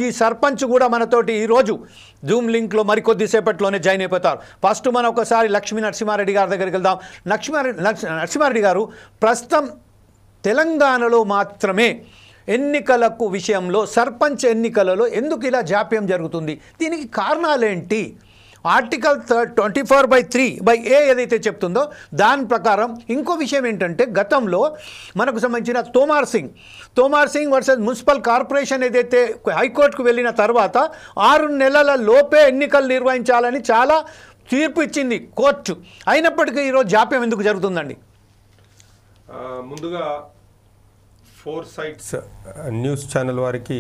ఈ సర్పంచ్ కూడా మనతోటి ఈ రోజు జూమ్ లింక్ లో మరికొద్ది సేపట్లోనే జాయిన్ అయిపోతారు. ఫస్ట్ మనం ఒకసారి లక్ష్మీ నరసింహారెడ్డి గారి దగ్గరికి వెళ్దాం. నరసింహారెడ్డి గారు, ప్రస్తుతం తెలంగాణలో మాత్రమే ఎన్నికలకు విషయంలో సర్పంచ్ ఎన్నికలలో ఎందుకు ఇలా జాప్యం జరుగుతుంది? దీనికి కారణాలేంటి? ఆర్టికల్ 24/3 ఏదైతే చెప్తుందో దాని ప్రకారం ఇంకో విషయం ఏంటంటే, గతంలో మనకు సంబంధించిన Tomar Singh versus municipal corporation ఏదైతే హైకోర్టుకు వెళ్ళిన తర్వాత 6 నెలల లోపే ఎన్నికలు నిర్వహించాలని చాలా తీర్పు ఇచ్చింది కోర్టు. అయినప్పటికీ ఈరోజు జాప్యం ఎందుకు జరుగుతుందండి? ముందుగా 4 సైట్స్ న్యూస్ ఛానల్ వారికి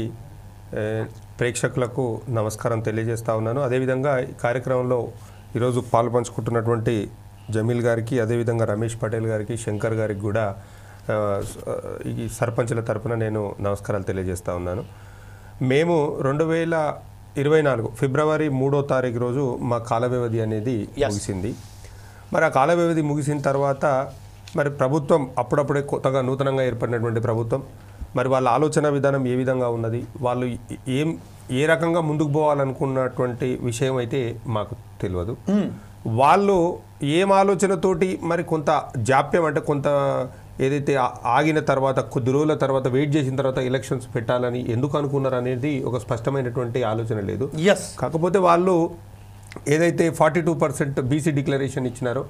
ప్రేక్షకులకు నమస్కారం తెలియజేస్తా ఉన్నాను. అదేవిధంగా ఈ కార్యక్రమంలో ఈరోజు పాల్పంచుకుంటున్నటువంటి జమీల్ గారికి, అదేవిధంగా రమేష్ పటేల్ గారికి, శంకర్ గారికి కూడా ఈ సర్పంచుల తరపున నేను నమస్కారాలు తెలియజేస్తా ఉన్నాను. మేము 2024 ఫిబ్రవరి 3వ తారీఖు రోజు మా కాల వ్యవధి అనేది ముగిసింది. మరి ఆ కాల వ్యవధి ముగిసిన తర్వాత మరి ప్రభుత్వం అప్పుడప్పుడే కొత్తగా నూతనంగా ఏర్పడినటువంటి ప్రభుత్వం, మరి వాళ్ళ ఆలోచన విధానం ఏ విధంగా ఉన్నది, వాళ్ళు ఏ రకంగా ముందుకు పోవాలనుకున్నటువంటి విషయం అయితే మాకు తెలియదు. వాళ్ళు ఏం ఆలోచనతోటి మరి కొంత జాప్యం, అంటే కొంత ఏదైతే ఆగిన తర్వాత కొద్ది రోజుల తర్వాత వెయిట్ చేసిన తర్వాత ఎలక్షన్స్ పెట్టాలని ఎందుకు అనుకున్నారు అనేది ఒక స్పష్టమైనటువంటి ఆలోచన లేదు. కాకపోతే వాళ్ళు ఏదైతే 42% బీసీ డిక్లరేషన్ ఇచ్చినారో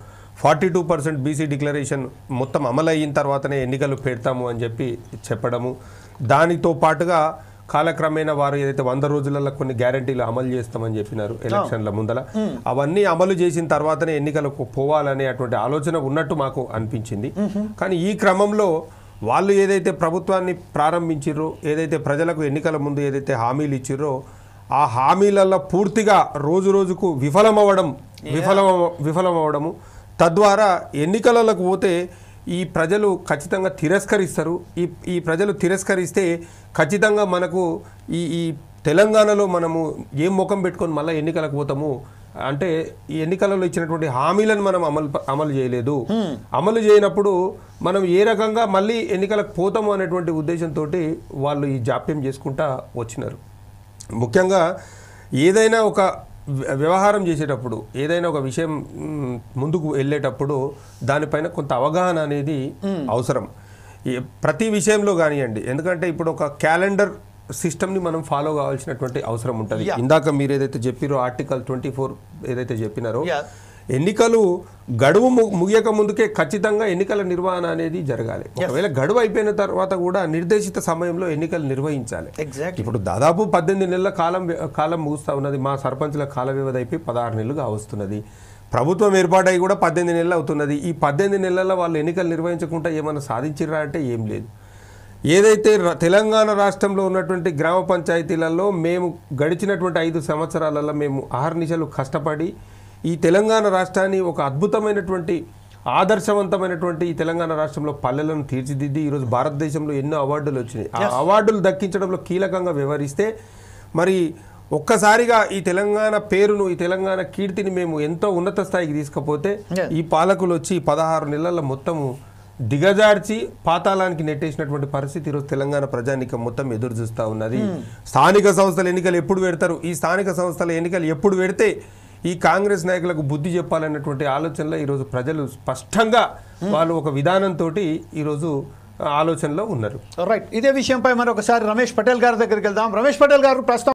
42% బీసీ డిక్లరేషన్ మొత్తం అమలు అయిన తర్వాతనే ఎన్నికలు పెడతాము అని చెప్పడము, దానితో పాటుగా కాలక్రమేణా వారు ఏదైతే 100 రోజులలో కొన్ని గ్యారంటీలు అమలు చేస్తామని చెప్పినారు ఎలక్షన్ల ముందల, అవన్నీ అమలు చేసిన తర్వాతనే ఎన్నికలకు పోవాలనే అటువంటి ఆలోచన ఉన్నట్టు మాకు అనిపించింది. కానీ ఈ క్రమంలో వాళ్ళు ఏదైతే ప్రభుత్వాన్ని ప్రారంభించిర్రో, ఏదైతే ప్రజలకు ఎన్నికల ముందు ఏదైతే హామీలు ఇచ్చిర్రో, ఆ హామీలలో పూర్తిగా రోజు రోజుకు విఫలమవడము, తద్వారా ఎన్నికలకు పోతే ఈ ప్రజలు ఖచ్చితంగా తిరస్కరిస్తారు. ఈ ప్రజలు తిరస్కరిస్తే ఖచ్చితంగా మనకు ఈ తెలంగాణలో మనము ఏం ముఖం పెట్టుకొని మళ్ళీ ఎన్నికలకు పోతాము అంటే, ఈ ఎన్నికలలో ఇచ్చినటువంటి హామీలను మనం అమలు చేయలేదు, అమలు చేయనప్పుడు మనం ఏ రకంగా మళ్ళీ ఎన్నికలకు పోతాము అనేటువంటి ఉద్దేశంతో వాళ్ళు ఈ జాప్యం చేసుకుంటా వచ్చినారు. ముఖ్యంగా ఏదైనా ఒక వ్యవహారం చేసేటప్పుడు, ఏదైనా ఒక విషయం ముందుకు వెళ్ళేటప్పుడు దానిపైన కొంత అవగాహన అనేది అవసరం ప్రతి విషయంలో కానివ్వండి. ఎందుకంటే ఇప్పుడు ఒక క్యాలెండర్ సిస్టమ్ని మనం ఫాలో కావాల్సినటువంటి అవసరం ఉంటుంది. ఇందాక మీరు ఏదైతే చెప్పారో ఆర్టికల్ 24 ఏదైతే చెప్పినారో, ఎన్నికలు గడువు ముగియక ముందుకే ఖచ్చితంగా ఎన్నికల నిర్వహణ అనేది జరగాలి. ఒకవేళ గడువు అయిపోయిన తర్వాత కూడా నిర్దేశిత సమయంలో ఎన్నికలు నిర్వహించాలి. ఇప్పుడు దాదాపు 18 నెలల కాలం ముగుస్తూ ఉన్నది. మా సర్పంచుల కాల వ్యవధి అయిపోయి 16 నెలలుగా వస్తున్నది. ప్రభుత్వం ఏర్పాటై కూడా 18 నెలలు అవుతున్నది. ఈ 18 నెలల్లో వాళ్ళు ఎన్నికలు నిర్వహించకుండా ఏమైనా సాధించిర్రా అంటే ఏం లేదు. ఏదైతే తెలంగాణ రాష్ట్రంలో ఉన్నటువంటి గ్రామ పంచాయతీలలో మేము గడిచినటువంటి 5 సంవత్సరాలలో మేము అహర్నిశలు కష్టపడి ఈ తెలంగాణ రాష్ట్రాన్ని ఒక అద్భుతమైనటువంటి ఆదర్శవంతమైనటువంటి ఈ తెలంగాణ రాష్ట్రంలో పల్లెలను తీర్చిదిద్ది ఈరోజు భారతదేశంలో ఎన్నో అవార్డులు వచ్చినాయి. ఆ అవార్డులు దక్కించడంలో కీలకంగా వ్యవహరిస్తే మరి ఒక్కసారిగా ఈ తెలంగాణ పేరును, ఈ తెలంగాణ కీర్తిని మేము ఎంతో ఉన్నత స్థాయికి తీసుకపోతే ఈ పాలకులు వచ్చి 16 నెలల మొత్తము దిగజార్చి పాతాళానికి నెట్టేసినటువంటి పరిస్థితి ఈరోజు తెలంగాణ ప్రజానీకం మొత్తం ఎదురు చూస్తూ ఉన్నది. స్థానిక సంస్థల ఎన్నికలు ఎప్పుడు పెడతారు, ఈ స్థానిక సంస్థల ఎన్నికలు ఎప్పుడు పెడితే ఈ కాంగ్రెస్ నాయకులకు బుద్ధి చెప్పాలన్నటువంటి ఆలోచనలో ఈరోజు ప్రజలు స్పష్టంగా వాళ్ళు ఒక విధానంతో ఈరోజు ఆలోచనలో ఉన్నారు. రైట్, ఇదే విషయంపై మరొకసారి రమేష్ పటేల్ గారి దగ్గరికి వెళ్దాం. రమేష్ పటేల్ గారు, ప్రస్తుతం